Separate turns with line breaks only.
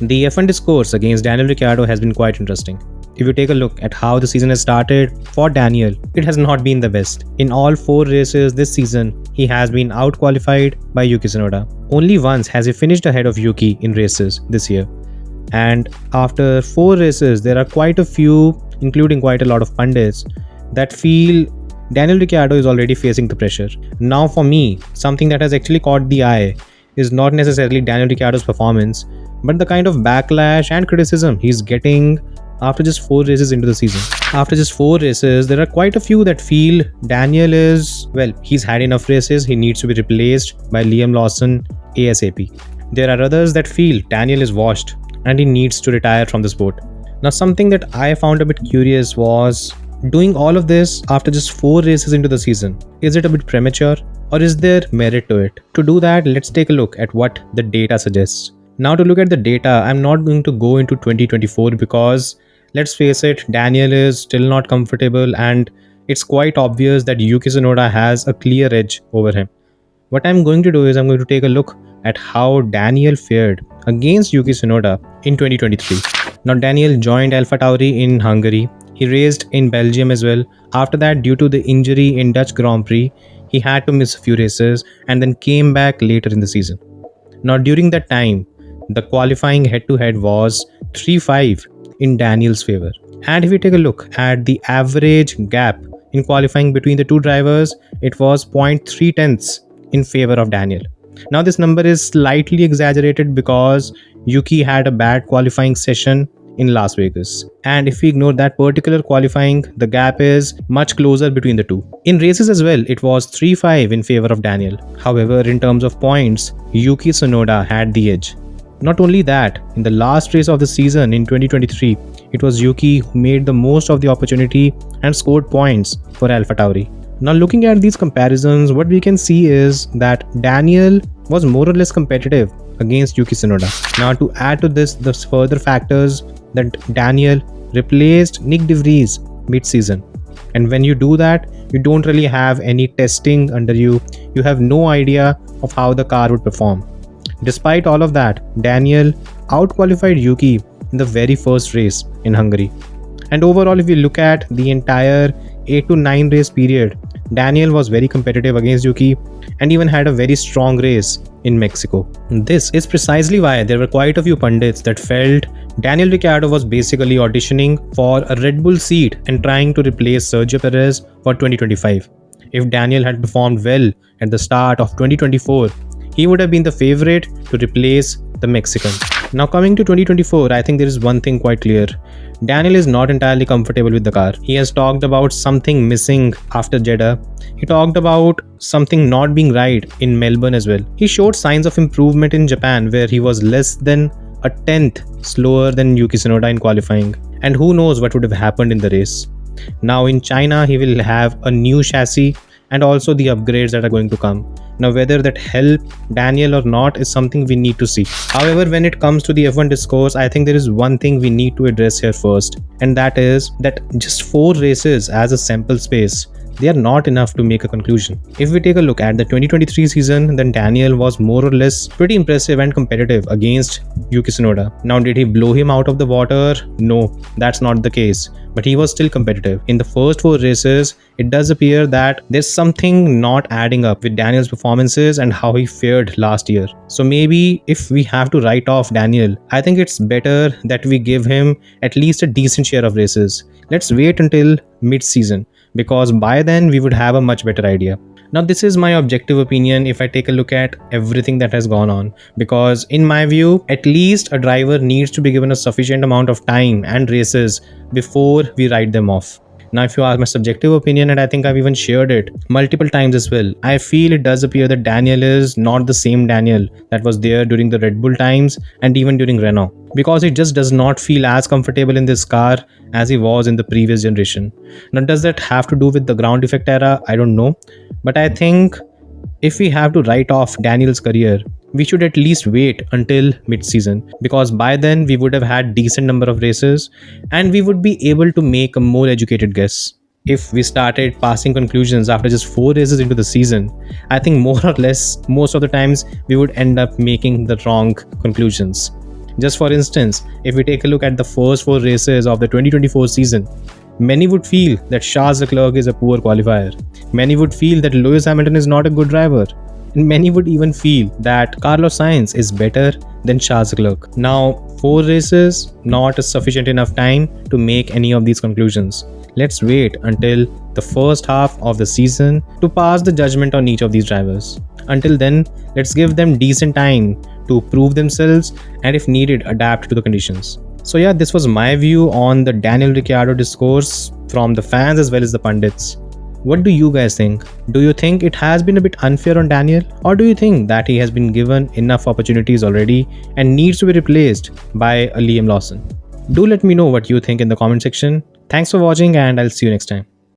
The F1 discourse against Daniel Ricciardo has been quite interesting. If you take a look at how the season has started for Daniel, it has not been the best. In all 4 races this season, he has been out-qualified by Yuki Tsunoda. Only once has he finished ahead of Yuki in races this year. And after 4 races, there are quite a few, including quite a lot of pundits, that feel Daniel Ricciardo is already facing the pressure. Now for me, something that has actually caught the eye is not necessarily Daniel Ricciardo's performance, but the kind of backlash and criticism he's getting after just 4 races into the season. After just 4 races, there are quite a few that feel Daniel is, well, he's had enough races, he needs to be replaced by Liam Lawson ASAP. There are others that feel Daniel is washed and he needs to retire from the sport. Now, something that I found a bit curious was doing all of this after just 4 races into the season. Is it a bit premature or is there merit to it? To do that, let's take a look at what the data suggests. Now, to look at the data, I'm not going to go into 2024 because let's face it, Daniel is still not comfortable and it's quite obvious that Yuki Tsunoda has a clear edge over him. What I'm going to do is I'm going to take a look at how Daniel fared against Yuki Tsunoda in 2023. Now, Daniel joined AlphaTauri in Hungary. He raced in Belgium as well. After that, due to the injury in Dutch Grand Prix, he had to miss a few races and then came back later in the season. Now, during that time, the qualifying head-to-head was 3-5 in Daniel's favor. And if you take a look at the average gap in qualifying between the two drivers, it was 0.3 tenths in favor of Daniel. Now, this number is slightly exaggerated because Yuki had a bad qualifying session in Las Vegas. And if we ignore that particular qualifying, the gap is much closer between the two. In races as well, it was 3-5 in favor of Daniel. However, in terms of points, Yuki Tsunoda had the edge. Not only that, in the last race of the season in 2023, it was Yuki who made the most of the opportunity and scored points for AlphaTauri. Now, looking at these comparisons, what we can see is that Daniel was more or less competitive against Yuki Tsunoda. Now, to add to this, the further factors that Daniel replaced Nick De Vries mid-season. And when you do that, you don't really have any testing under you. You have no idea of how the car would perform. Despite all of that, Daniel out-qualified Yuki in the very first race in Hungary. And overall, if you look at the entire 8 to 9 race period, Daniel was very competitive against Yuki and even had a very strong race in Mexico. This is precisely why there were quite a few pundits that felt Daniel Ricciardo was basically auditioning for a Red Bull seat and trying to replace Sergio Perez for 2025. If Daniel had performed well at the start of 2024, he would have been the favorite to replace the Mexican. Now, coming to 2024, I think there is one thing quite clear. Daniel is not entirely comfortable with the car. He has talked about something missing after Jeddah. He talked about something not being right in Melbourne as well. He showed signs of improvement in Japan, where he was less than a tenth slower than Yuki Tsunoda in qualifying. And who knows what would have happened in the race. Now in China, he will have a new chassis and also the upgrades that are going to come. Now, whether that help Daniel or not is something we need to see. However, when it comes to the F1 discourse, I think there is one thing we need to address here first, and that is that just 4 races as a sample space, they are not enough to make a conclusion. If we take a look at the 2023 season, then Daniel was more or less pretty impressive and competitive against Yuki Tsunoda. Now, did he blow him out of the water? No, that's not the case. But he was still competitive. In the first 4 races, it does appear that there's something not adding up with Daniel's performances and how he fared last year. So maybe if we have to write off Daniel, I think it's better that we give him at least a decent share of races. Let's wait until mid-season, because by then we would have a much better idea. Now, this is my objective opinion if I take a look at everything that has gone on, because in my view, at least a driver needs to be given a sufficient amount of time and races before we write them off. Now, if you ask my subjective opinion, and I think I've even shared it multiple times as well, I feel it does appear that Daniel is not the same Daniel that was there during the Red Bull times and even during Renault, because he just does not feel as comfortable in this car as he was in the previous generation. Now, does that have to do with the ground effect era? I don't know. But I think if we have to write off Daniel's career, we should at least wait until mid-season, because by then we would have had decent number of races and we would be able to make a more educated guess. If we started passing conclusions after just 4 races into the season, I think more or less most of the times we would end up making the wrong conclusions. Just for instance, if we take a look at the first 4 races of the 2024 season, many would feel that Charles Leclerc is a poor qualifier. Many would feel that Lewis Hamilton is not a good driver. And many would even feel that Carlos Sainz is better than Charles Leclerc. Now, 4 races, not a sufficient enough time to make any of these conclusions. Let's wait until the first half of the season to pass the judgment on each of these drivers. Until then, let's give them decent time to prove themselves and if needed, adapt to the conditions. So yeah, this was my view on the Daniel Ricciardo discourse from the fans as well as the pundits. What do you guys think? Do you think it has been a bit unfair on Daniel, or do you think that he has been given enough opportunities already and needs to be replaced by a Liam Lawson? Do let me know what you think in the comment section. Thanks for watching and I'll see you next time.